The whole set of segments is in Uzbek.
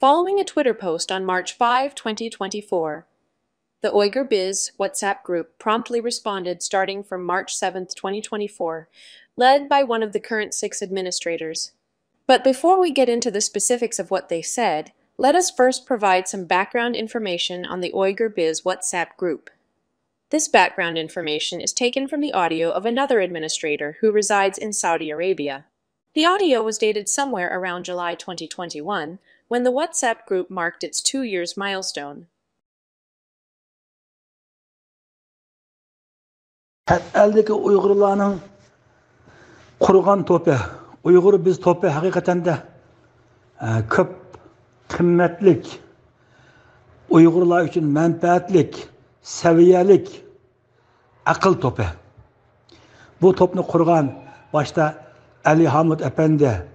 Following a Twitter post on March 5, 2024, the Uyghur Biz WhatsApp group promptly responded starting from March 7, 2024, led by one of the current 6 administrators. But before we get into the specifics of what they said, let us first provide some background information on the Uyghur Biz WhatsApp group. This background information is taken from the audio of another administrator who resides in Saudi Arabia. The audio was dated somewhere around July 2021, when the WhatsApp group marked its 2 years milestone. Eldeki Uygurlarning qurgan to'pi, Uyg'ur biz to'pi haqiqatan da ko'p qimmatlik, Uyg'urlar uchun manfaatlik, saviyalik aql to'pi. Bu to'pni qurgan başta Ali Hamid Efendi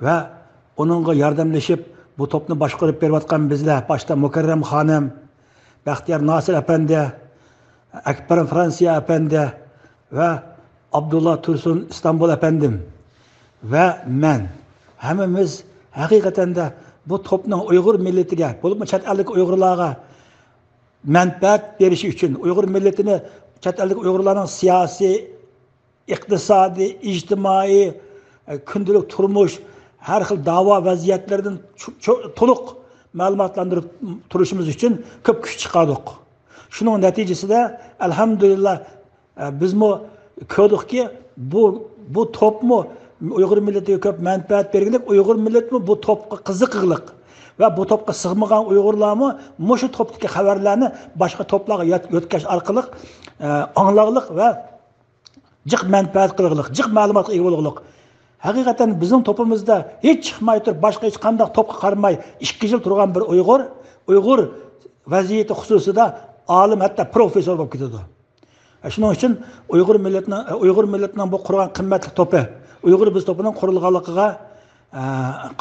ve onunla yardımlaşıp bu to'pni boshqarib berayotgan bizlar, başta Mukarram Hanım, Baxtiyor Nasir Efendi, Akbar Fransiya Efendi ve Abdullah Tursun İstanbul Efendim ve men hammamiz haqiqatan da bu to'pning Uyg'ur milletiga, bo'lib chet ellik Uyg'urlarga manfaat berishi uchun Uyg'ur milletini chet ellik Uyg'urlarning siyosiy, iqtisodiy, ijtimoiy, kundilik turmush, har xil da'vo vaziyatlaridan to'liq ma'lumotlantirib turishimiz uchun ko'p kuch chiqardik. Shuning natijasida alhamdulillah bizmi ko'rdikki bu to'pmi Uyg'ur milletiga ko'p manfaat bergilik, Uyg'ur milletmi bu to'pga qiziqliq ve bu to'pga sig'magan Uyg'urlarmi mushu to'pdagi xabarlarni boshqa to'plarga yetkazish orqali anglag'lik ve jiq manfaat qilg'lik, jiq ma'lumotga ega bo'lg'lik. Haqiqatan bizning to'pimizda hech chiqmay turib, boshqa hech qanday to'pga qaramay 2 yil turgan bir Uyg'ur vaziyati xususida olim, hatto professor bo'lib ketadi. Shuning uchun Uyg'ur milletining bu qurgan qimmatli to'pi, Uyg'ur biz to'pining qurilganligiga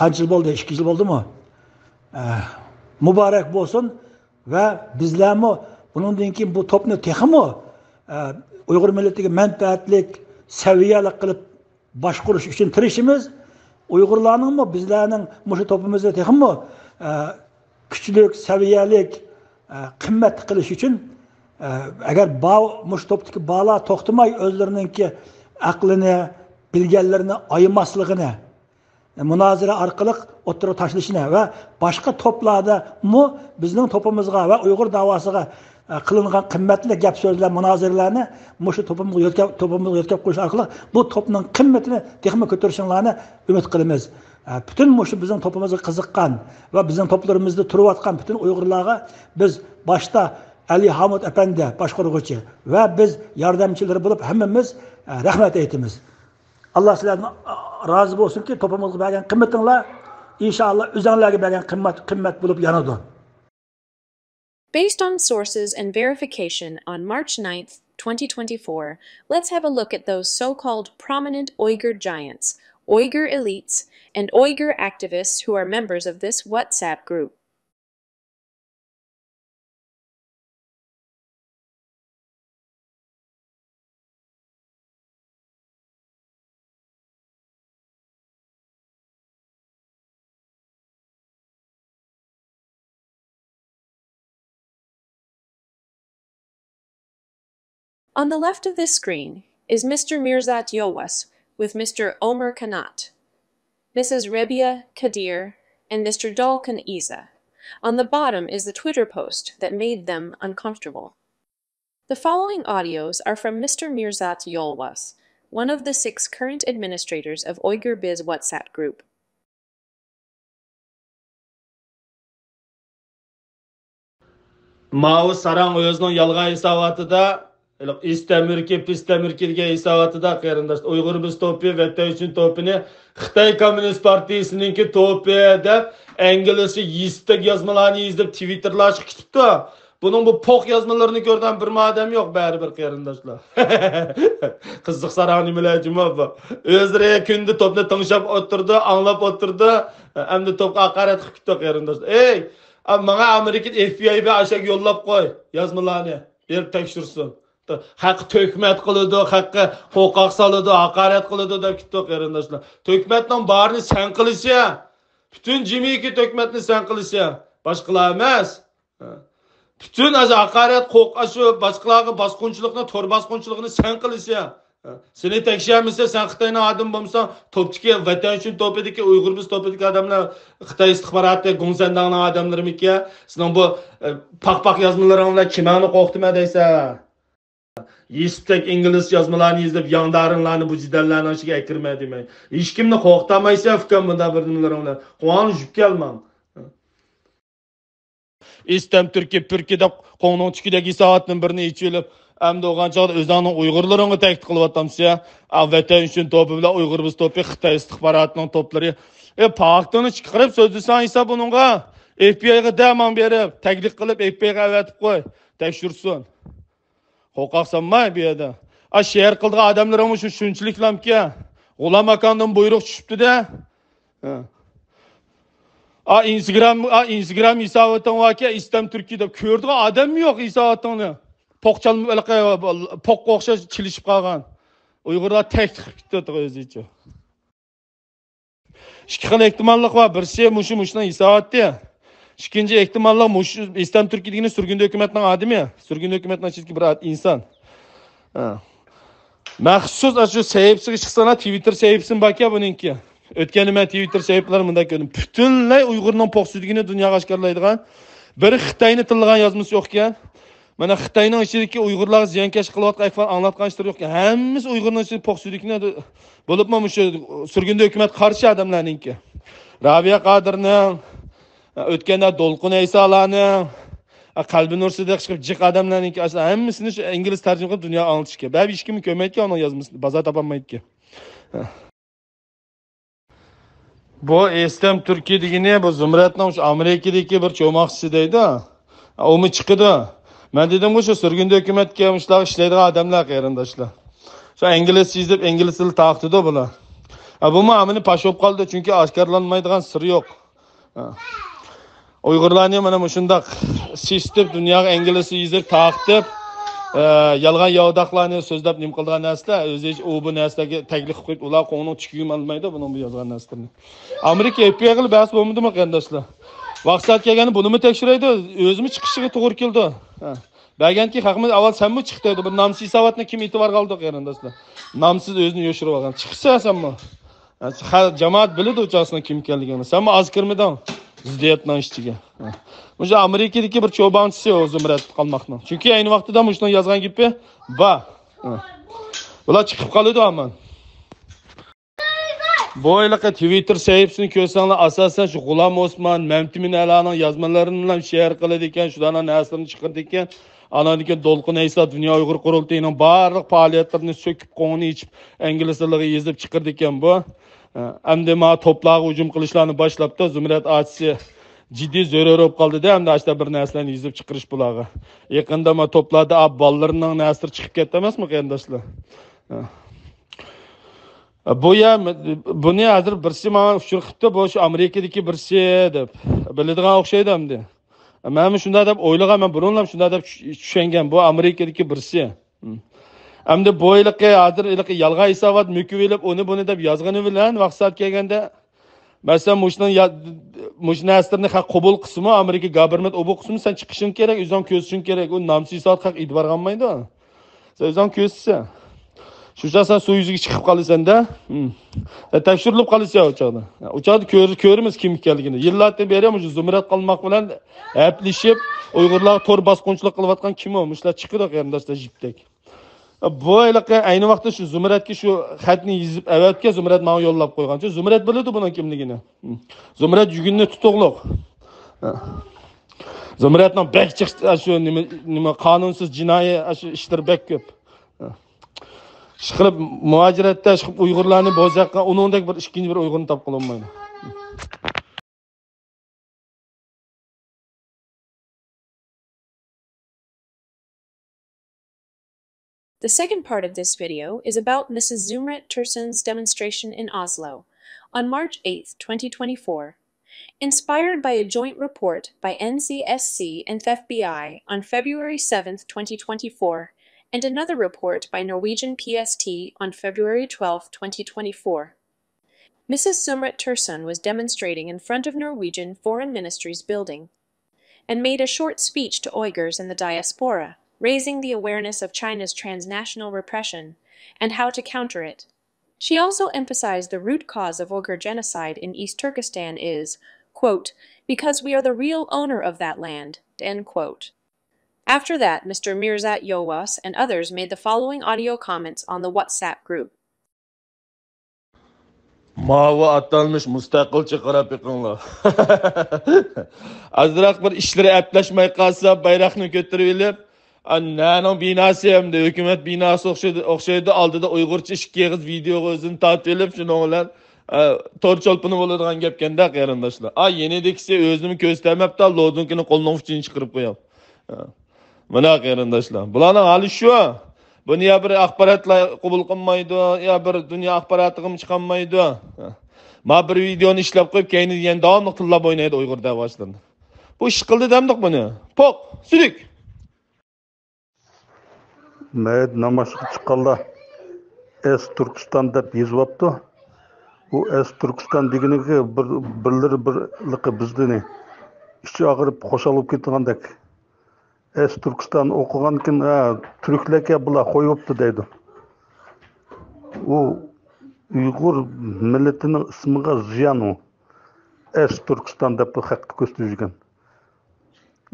qancha yil bo'ldi? 2 yil bo'ldimi? Muborak bo'lsin ve bizlarmi bundan keyin bu to'pni texmi Uyg'ur milletiga manfaatlik, saviyalik qilib boshqarish uchun tirishimiz, Uyg'urlarningmi bizlarning mushu to'pimizni texmi kuchlik, saviyalik, qimmat qilish uchun agar mushu to'pdagi bala to'xtamay o'zlarininki aqlini, bilganlarini aymasligini munozara orqali o'ttirib tashlashini ve boshqa to'plarda bizning to'pimizga ve Uyg'ur davosiga qilingan qimmatli gap so'zlar, munozaralarni mushu to'pimizga yetkazib qo'yish orqali bu to'pning qimmatini texmi ko'tarishinglarni umid qilamiz. Bütün mushu bizning to'pimizga qiziqqan ve bizning to'plarimizda turayotgan bütün Uyg'urlarga biz başta Ali Hamid Efendi boshqaruvchi ve biz yordamchilari bo'lib hammamiz rahmat aytamiz. Allah sizlardan razı olsun ki to'pimizga bergan qimmatinglar inşallah o'zinglarga bergan qimmat bo'lib yanadi. Based on sources and verification on March 9th, 2024, let's have a look at those so-called prominent Uyghur giants, Uyghur elites, and Uyghur activists who are members of this WhatsApp group. On the left of this screen is Mr. Mirzat Yilwaz with Mr. Omer Kanat, Mrs. Rebia Kadir, and Mr. Dalkan Isa. On the bottom is the Twitter post that made them uncomfortable. The following audios are from Mr. Mirzat Yilwaz, one of the 6 current administrators of Uyghur Biz WhatsApp group. Mao Sarang özünün yalğan hesabatıda İstemirki, pistemirki diye hesabatıda qarindaş Uyghur Biz topi ve Tevçin topini Xitay Komünist Partisininki topi deb İngilizce yistek yazmalarını izlep Twitter'laşıp kitipti. Bunun bu pok yazmalarını gördüğüm bir adam yok bari bir qarindaşlar. Kızıq Sarang'ın milacımı bu. Özleri kündü topla tanışıp oturdu, anlap oturdu. Hem de top hakaret qilib ketdi qarindaşlar. Ey, bana Amerika FBI'ye aşağı yollab qo'y yazmalarını. Berib tekshirsin. Haqq tökmet qiladi, haqqi qo'qoq soladi, haqorat qiladi deb ketdi qarindoshlar. Tökmetning barini sen qilishsa, Bütün cemiyet hükümetini sen kılışa. Başkalar emas. Bütün az hakaret, qo'rqashi, başkalarga basqınçılıqni, tor basqınçılıqni sen kılışa. Seni tekşirmişse sen Xitayning adam bo'lsan, topdiki vatan uchun topidiki Uyg'ur biz topidiki adamlar Xitoy istixboroti Gongsandanning adamlarimikin. Sizning bu paq yozmalaring bilan kimani qo'rqitma deysa. Yesiptek İngiliz yazmalarını izlep yandarınlarını bu cidellerinin içine ekirme demeyin. Hiç kimni qo'rqitamaysa fikrim bunda bir nimalarni. Qo'ng'on jib kelmang. İstem Türkiye'de qo'ng'ning tikidagi soatning birini ichilib, endi o'g'an chog'da o'zingning Uyg'urlaringni tahdid qilyaptamsa, vatan uchun to'pi bilan Uyg'ur biz to'pi Xitoy istixborotining to'plari paxtani chiqarib so'zlasan esa buningga FBI'ga da'mon berib, taklif qilib FBI'ga avatib qo'y, tekshirsin. Qo'rqaqsanmay bu yerda. Shehar qildigan odamlarimiz shu shunchiliklamki, g'ulam akandan buyruq tushibdi-da. Instagram hisobating vaka istam Turkiyada ko'rdigan odam yo'q hisobatingni. Poqqa o'xshash chilishib qolgan. Uyg'urlar tek chiqib o'zicha. Ikki xil ehtimollik bor. Birisi mushuni hisobotda. İkinci ehtimallar İslam Türkiye'deki sürgün hükümetinin adımı. Sürgün hükümetinin çizgi bir insan. Məxsus şu sahipsiz çıksana Twitter sahipsin bak ya bununki. Ötkeni ben Twitter sahiplerimden gördüm. Bütünley Uygur'un poksuzluğunu dünyaya aşkarlaydıgan. Bir Xitayını tılgan yazması yokken. Mana Xitayning içindeki Uygurlar ziyankeş kılıvatkan falan anlatkanıştır yokken. Hemiz Uygur'un içindeki poksuzluğunu bulup mu şu sürgün hükümet karşı adamlarınki. Rabia Kadir'nin Ötkende Dolqun Eysalarning, Qalbi Nur Sidiq chiqib jiq odamlarning hammasini shu ingliz tarjima qilib dunyoga anglitishga. Ba'zi hech kim ko'rmaydi onun yozmasini, bozor topolmaydi. Bu Islam Turkiya degani bu Zumratning shu Amerikadagi bir cho'moqchisi deydi. Umi chiqdi. Men dedim shu surgunda hukumatga mushlar ishlaydigan odamlar qarindoshlar. Shu ingliz yozib ingliz tili taqtidi bular. Bu ma'mini pash bo'lib qoldi chunki oshkorlanmaydigan sir yo'q. Uyg'urlarni mana shundoq sistem dunyoga inglizcha yozib taqtib, yolg'on yovdaqlarni so'zlab nim qilgan narsalar o'zi u bu narsaga taklif qilib ular qo'ng'ini tikib olmaydi buni bu yozgan narsalarni. Amerika FBI qilib bas bo'lmadimi qarindoshlar? Vaqt kelgani bunimi tekshiraydi, o'zimi chiqishiga to'g'ri keldi. Baganki haqimiz avval sen mi chiqdi edi? Bu namsiz savatni kim e'tibor qildi qarindoshlar? Namsiz o'zini yoshirib olgan. Chiqsa senmi? Jamoat biladi o'chasini kim ekanligini. Sen mi az kirmadan? Ziddiyatning ichiga. O'sha Amerikadagi bir cho'bonchisi Zumrat qalmoqni. Chunki ayni vaqtida mushuni yozgan gipi va ular chiqib qoladi aman. Bu yilqi Twitter sahifasini ko'rsanglar asosan shu G'ulom Osmon, Mamtimin Alaning yozmalarini bilan share qiladi ekan, shularning naslini chiqardi ekan. Anadagi Dolqun Eysa Dunyo Uyg'ur qurultayining barliq faoliyatlarini sökib qo'ngini ichib, ingliz tiliga yozib chiqardi ekan bu. Endi ma to'plarga hujum qilishlarni boshlabdi. Zumrat achisi jiddiy zo'ror bo'lib qoldi-da, endi ashta bir narsalarni yozib chiqarish bularga. Yaqinda ma to'plarda bolalarning nasri chiqib ketdi emasmi qarindoshlar? Bu ya buni hozir birisi menga uchiribdi, bu shu Amerikadagi birisi deb biladigan o'xshaydi endi. Men shunday deb o'ylaganman, burunlab shunday deb tushungan, bu Amerikadagi birisi. Endi bu yilqi hozir yolg'on hisobot müküvelib uni deb yozgani bilan vaqt kelganda masalan mushni nasrni haq qabul qismi Amerika government obu qismi sen chiqishing kerak, o'zing ko'rsing kerak. U namsiz hisobot haq e'tibor olmaydi. Sen o'zing ko'rsa shuncha sen suv yuziga chiqib qolasan-da. Tekshirilib qolsa o'chog'da. O'chog'da ko'rimiz kim ekanligini. Yillardan beri shu Zumrat qalmoq bilan aplishib Uyg'urlar tor bosqinchilik qilayotgan kim o? Mushlar chiqdi qarindoshlar jipdek. Bu yilqi ayni vaqtda shu Zumratga shu xatni yozib avatga Zumrat menga yo'llab qo'ygancha Zumrat biladi buning kimligini. Zumrat yugunni tutuqliq. Zumratning bek chiqdi shu nima qonunsiz jinoiy shu ishlar bek ko'p. Chiqib muajiratda chiqib Uyg'urlarni bo'zaqqa uningdek bir ikkinchi bir Uyg'urni topib olmaydi. The second part of this video is about Mrs. Zumrat Tursun's demonstration in Oslo on March 8, 2024, inspired by a joint report by NCSC and FBI on February 7, 2024, and another report by Norwegian PST on February 12, 2024. Mrs. Zumrat Tursun was demonstrating in front of Norwegian Foreign Ministry's building and made a short speech to Uyghurs in the diaspora, raising the awareness of China's transnational repression and how to counter it. She also emphasized the root cause of Uyghur genocide in East Turkestan is, quote, because we are the real owner of that land, end quote. After that, Mr. Mirzat Yilmaz and others made the following audio comments on the WhatsApp group. Mavi atalmış müstakilçe qarab yiqinglar. Azroq bir ishlar atlashmay qolsa, bayroqni ko'tarib elib, naning binosi hamda hukumat binosi o'xshaydi oldida Uyg'urcha ikki og'iz video o'zini tortib elib, shuni bilan torcholpini bo'ladigan gapkanda qarindoshlar. Yenidikisi o'zini ko'rsatmabdi, lodunkini qo'lning uchidan chiqarib qo'yam. Mana qarindoshlar. Bularning hali shu. Buni ya bir axborotlar qabul qilmaydi, ya bir dunyo axborotiga chiqolmaydi. Ma bir videoni ishlab qo'yib, keyin yana davomli tillab o'ynaydi Uyg'ur da'voshlarini. Bu ish qildi demdik buni. Poq, sudik. Mayt namoyishga chiqqanlar Es Turkiston deb yozibdi. Bu Es Turkiston deganiga birliqi bizni ichi og'rib qo'shilib ketgandek. Es Turkiston o'qigankin turklarga bular qo'yibdi deydi. U Uyg'ur millatining ismiga ziyon u. Es Turkiston deb haqni ko'rsatgan.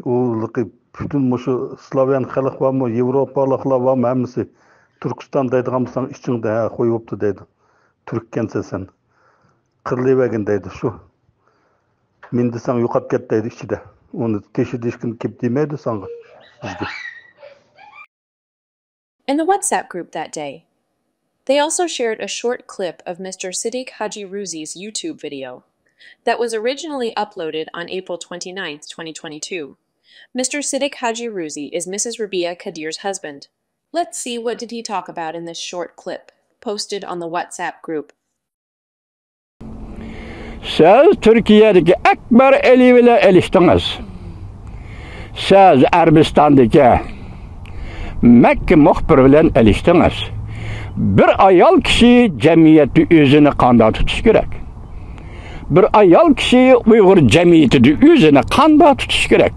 U bütün mushu Slaviyan xalq va Yevropaliklar va hammasi Turkiston deydigansan ichingda qo'yibdi deydi. Turkkensen sen. Qirlayvergin deydi shu. Men desang yo'qab ket deydi ichida. Onu teşhidişkin kip demeydi sana. In the WhatsApp group that day, they also shared a short clip of Mr. Siddiq Haji Ruzi's YouTube video that was originally uploaded on April 29, 2022. Mr. Siddiq Haji Ruzi is Mrs. Rabia Kadir's husband. Let's see what did he talk about in this short clip, posted on the WhatsApp group. Siz Türkiye'deki ekber eliyle eliştiniz. Siz Erbistan'daki Mekke muhbir bilen eliştiniz. Bir ayal kişi cemiyeti özünü kanda tutuş gerek. Bir ayal kişi Uygur cemiyeti özünü kanda tutuş gerek.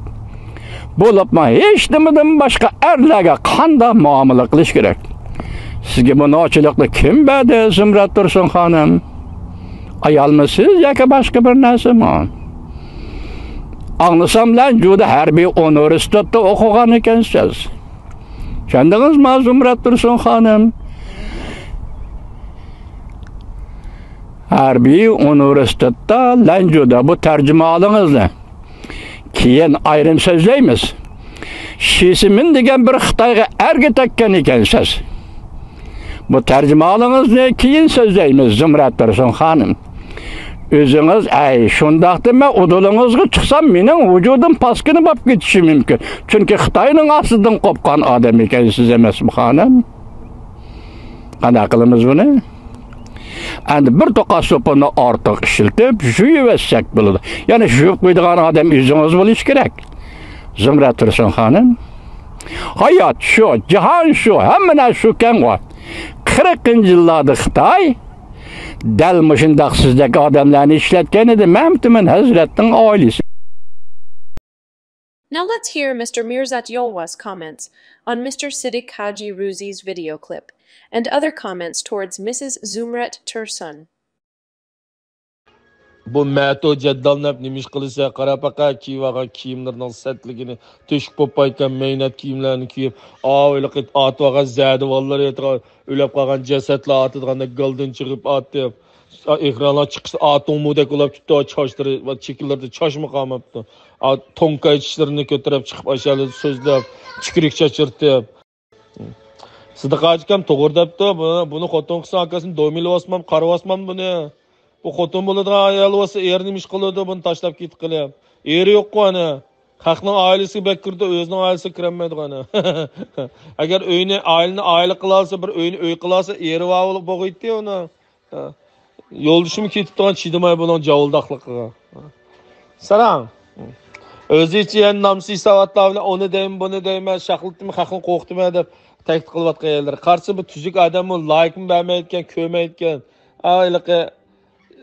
Bulupma hiç demeden başka erlerge kanda muamele kılış gerek. Sizge bu naçılıklı kim bedi Zumrat Tursun hanım? Ayal mısınız ya ki başka bir nesi mi? Anlasam lan juda harbiy universitetde okugan ekensiz. Kendiniz mi Zumrat Tursun hanım? Harbiy universitetde lan juda bu tercüme alınızla. Keyin ayrım sözleymiz. Şisimin degen bir Xitayga erge tekken ekensiz. Bu tercüme alınızla keyin sözleymiz Zumrat Tursun hanım. Özünüz şundaq deme udulunuzga çıksam mening vücudum paskini bop ketişi mümkün. Çünkü Xitayning asıdan qopqan adam ekensiz emasmi hanım? Qanday qilamiz buni? Endi bir toqa sopini ortiq ishiltib, juyivsak bo'ladi. Ya'ni juyib qo'ydigan odam o'zingiz bo'lish kerak. Zumrat Tursun hanım. Hayot shu, jahon shu, hamma narsa shu kan var. 40-yillarda Xitoy dal mushundaq sizdagi odamlarni ishlatgan edi. Mamtiman Hazratning oilasi. Now let's hear Mr. Mirzat Yilmaz comments on Mr. Siddiq Haji Ruzi's video clip and other comments towards Mrs. Zumrat Tursun. Bu Mato Jaddalnab nimish qilsa qarapaqa kiyvaga kiyimlarning satligini to'shib qo'ygan mehnat kiyimlarini kiyib, o'ylaqit atvaga zadi vallar etra o'lab qolgan jasadlar atidganda goldan chiqib atdi. Ekranlar chiqsa atomudek ulab tutdi, choshlari va chekillarda choshma qolmabdi. Tonka ishlarini ko'tarib chiqib ashali so'zlab, chikrik chachirtib. Siddiq akam to'g'ri debdi, buni xotin qilsa akasini do'milib osmam, qarab osmam buni. Bu xotin bo'ladigan ayol bo'lsa erini ish qiladi, buni tashlab ketib qilib. Eri yo'q-ku ana. Xalqning oilasiga bekirdi, o'zining oilasiga kirmaydi ana. Agar uyni oila qila olsa, bir uyni uy qila olsa, eri va bo'lib bo'g'iydi uni. Yo'ldishim ketib turgan chidamay bo'lgan javuldoqligiga. Salom. O'zicha yana nomsiz savatlar bilan uni deyman, buni deyman, shaqiltimi, xalqni qo'rqitma deb tahdid qilayotgan yerlar. Qarshi bu tuzuk odamni like bermayotgan, ko'mayotgan. Ayliqi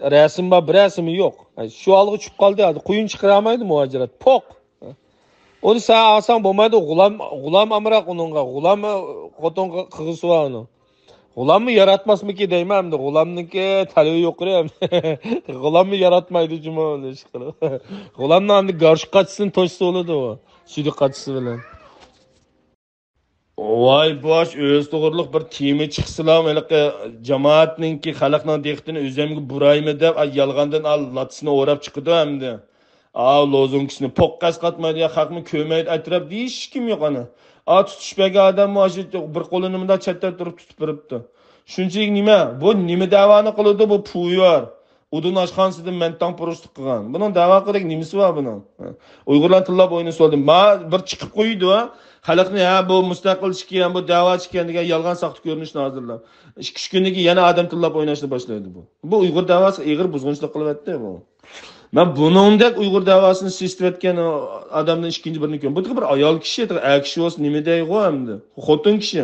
resim var, bir resmi yok. Şu algı çıkıp kaldı ya. Kuyun çıkaramaydı muhacirat. Pok. Onu sen alsan bulmaydı. Gulam amırak onunla. Gulam koton kıgısı var onun. Gulam mı yaratmaz mı ki deymem de. Gulam'ın ki talebi yok ya. Gulam mı yaratmaydı cuma onu. Gulam'ın andi karşı kaçsın toşsu oldu o. Südü kaçsı bilen. Vay boş öz doğruluk bir temi çıksalam cemaatninki xalqning diqqatini o'zimga buraymi deb yalg'ondan latsini o'rab chiqdi hamda. Lozungisini poqqas qatmaydi ya xalqni ko'maydi atrab deyish kim yo'q ana. Tutishbaga odam moshi bir qo'lini bunday chatda turib tutib turibdi. Shunchalik nima? Bu nima da'voni qiladi bu puyyor. Udun oshxonasidan mentang purushlik qilgan. Buning da'vo qildik nimasi bor buning? Uyg'urlar tillab o'yini soldi. Ma bir chiqib qo'ydi va xalqni bu mustaqil chiqqan, bu da'vo chiqqan degan yolg'on saxta ko'rinishni hozirlab. 2 kundan keyin yana odam tillab o'ynashni boshlaydi bu. Bu Uyg'ur da'vosi ig'ir buzg'unchilik qilyapti bu. Men buningdek Uyg'ur da'vosini sistayotgan odamdan ikkinchi birini ko'rdim. Bu bir ayol kishi, kishi bo'lsa nima deydi hamda? Xotin kishi.